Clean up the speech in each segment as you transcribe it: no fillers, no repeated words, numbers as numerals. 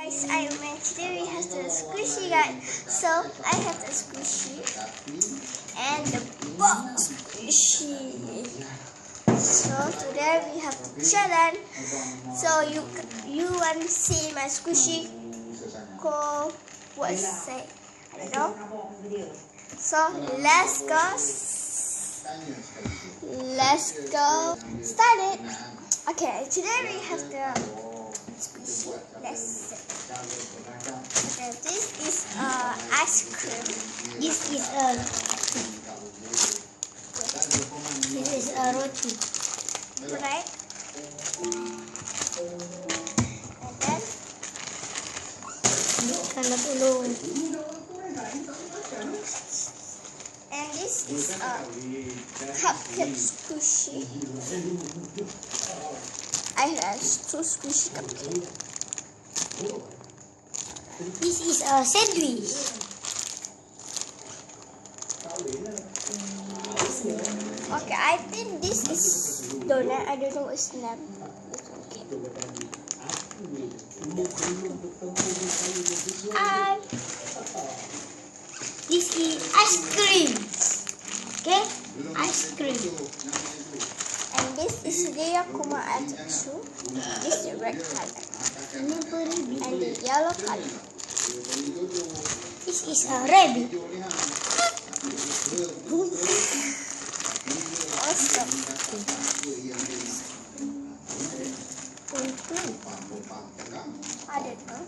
Guys, today we have the squishy guys. So I have the squishy and the box squishy. So today we have the challenge. So you want to see my squishy? Go what say? I don't know. So let's go. Start it. Okay, today we have the squishy. Let's see. Okay, this is ice cream. This is a roti. Right? And then and this is a cupcake squishy. I have two squishy cupcakes. This is a sandwich. Okay, I think this is donut. I don't know what's the name. Okay. This is ice cream. Okay, ice cream. And this is Ria Kuma Atsu. This is red color. And the yellow color. This is a rabbit. Awesome. I don't know.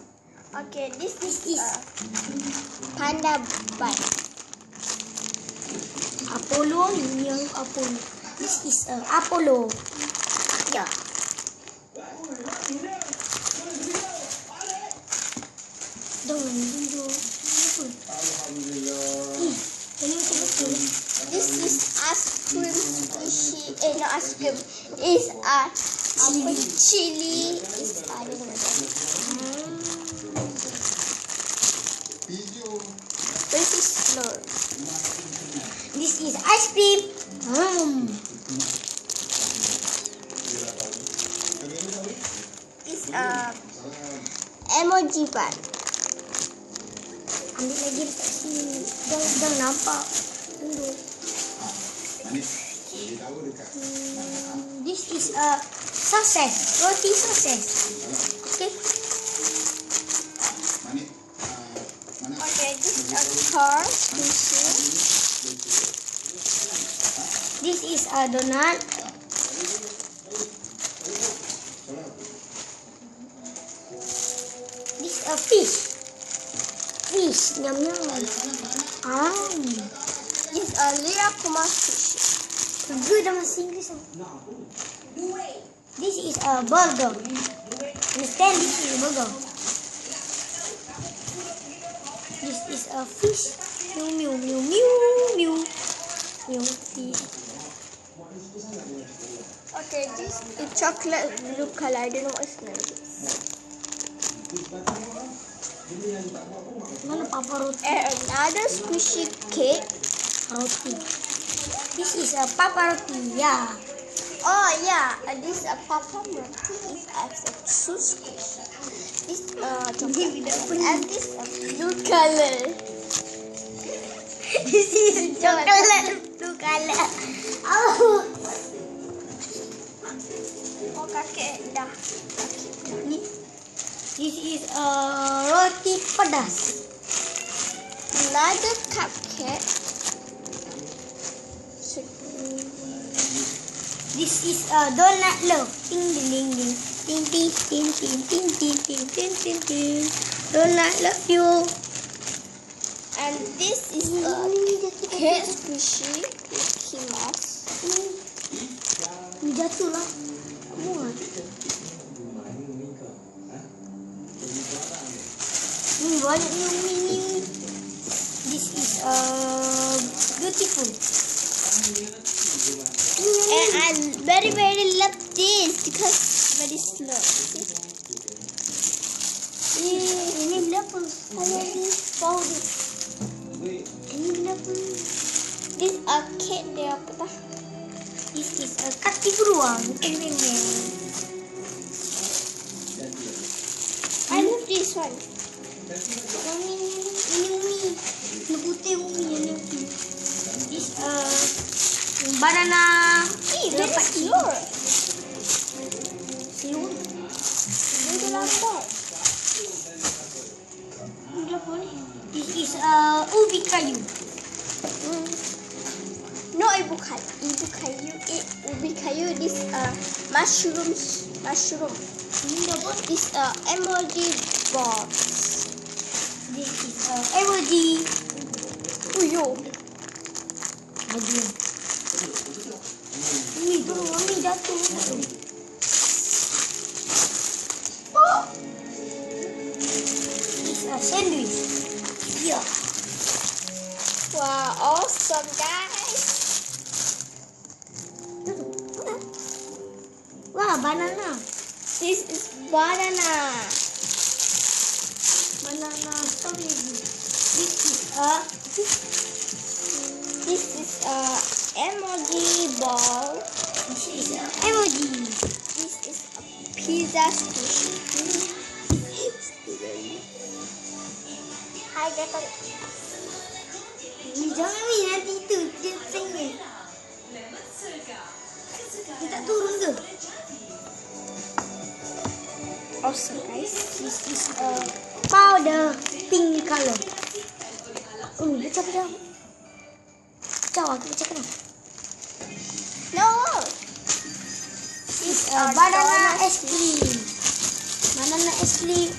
Okay, this is panda bite. Apollo, yung Apollo. This is Apollo. Yeah. This is ice cream squishy. No ice cream. Is chili. Is I don't know. This is slow. This is ice cream. Is emoji bar. Ambil lagi dekat sini. Dah nampak. Tunggu. This is a sausage. Roti sausage. Okay. Okay, this is a car squishy. This is a donut. This is a fish. Fish, nyam nyam. This is a Ria Kuma fish. Good, dah masih English. This is a burger. Understand? This is a burger. This is a fish. Mew mew mew mew mew. Mew fish. Okay, this is chocolate blue color. I don't know what's the name. Mana papa roti? And another squishy cake. Roti. This is a papa roti. Yeah. Oh yeah, this is a papa roti. Is a two squishy. This chocolate and this blue color. This is chocolate blue color. Oh. Oh kakek dah. This is a roti pedas. Another cupcake. This is a donut love. Ding ding ding ding. Ding ding ding ding ding ding ding ding ding ding. Donut love you. And this is a cake squishy. Mickey Mouse. Jatuh lah. Muat. Ini banyak ini. This is beautiful. And I very love this because very slow. Ini berapa? Powder. Ini berapa? This a cake dia apa dah? This is a kaki beruang. I love this This one. Ini umi. Ini putih umi. This banana. Very slow. Slow. Very lambat. This is ubi kayu. No, ibu kayu. Ubi kayu. This mushrooms. This emoji box. This is emoji. Uyo. Bagian. Ini tu, mami jatuh. Oh. This is sandwich. Yeah. Wow, awesome guys. Wah, banana. This is banana. Banana strawberry. This is emoji ball. This is emoji. This is a pizza squishy. Hi guys. Jangan ni nanti tu dia sengit. Dia tak turun ke? Awesome guys. This is powder pink color. Pecah. Pecah aku pecahkan. No. This banana ice cream. Banana ice cream.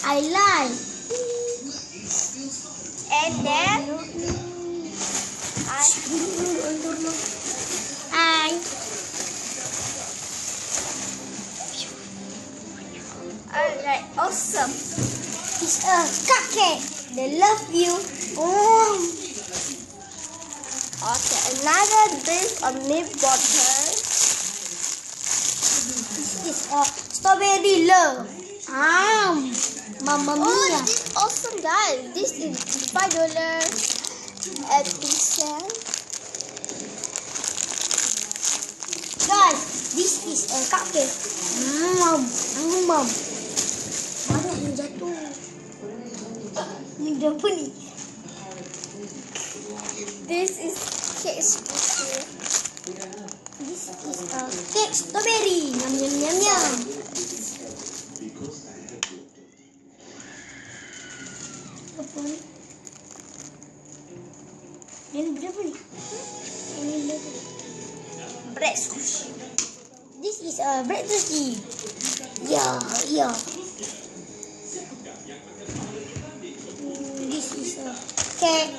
I like. And then alright, awesome. It's a cupcake. They love you. Oh. Okay, another this a milk bottle. This is a strawberry love. Mamma Oh, mia. this is awesome guys. This is $5 at Pixel. Guys, this is a cupcake. Mom. Banyak yang jatuh. Ni dah apa ni? This is cake squishy. This is a cake strawberry. Yum. Apa ni? Ini berapa ni? Ini berapa? Bread squishy. This is a bread sushi. Yeah. This is a cake.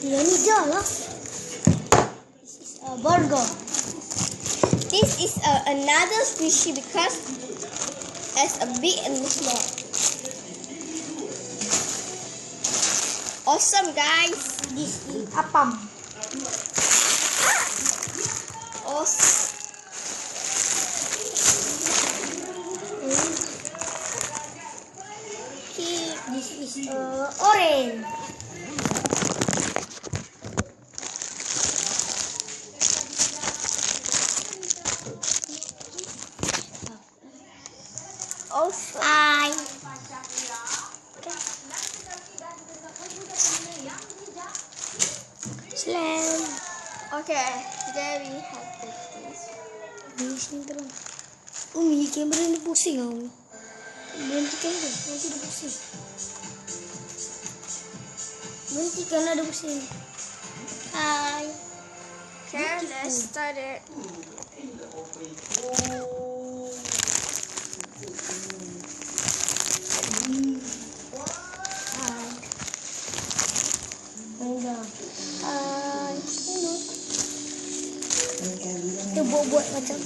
Ini je lah. This is a burger. This is another squishy because it's a big and small. Awesome guys. This is apam. Awesome. This is orange. Awesome. Slam. Okay, today we have this. Sini terus. Umi, kamera ni pusing aku. Berhentikan dia, nanti dia pusing. Berhentikan ada pusing. Hai. Okay, let's start it. Hai. Dia buat macam.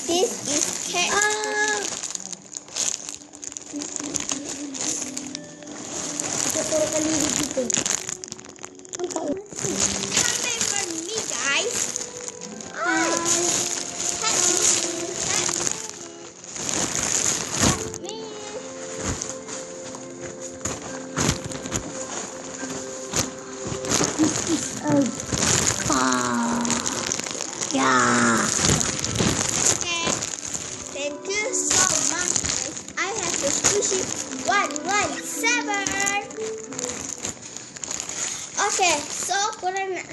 This is cake. Kita suruhkan diri kita. Come back for me, guys. This is a yeah. Okay, so korang nak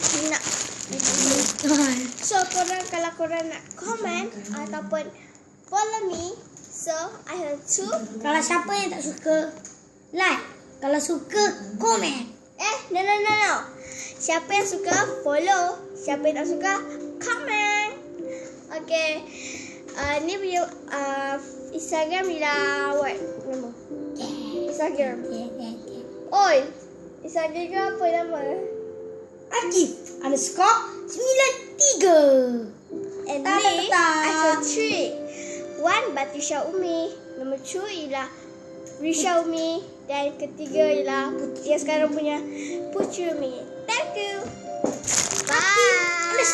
so kalau korang nak comment ataupun follow me, so I have to. Kalau siapa yang tak suka, like. Kalau suka, komen. No. Siapa yang suka, follow. Siapa yang tak suka, comment. Okay. Ni punya Instagram Lila what nama? Instagram. Oi. Instagram apa nama? Akif_93. And me, I have 3. 1 Batisha Umi. Nombor 2 ialah Risha Umi. Dan ketiga ialah yang sekarang punya Putri Umi. Thank you. Bye.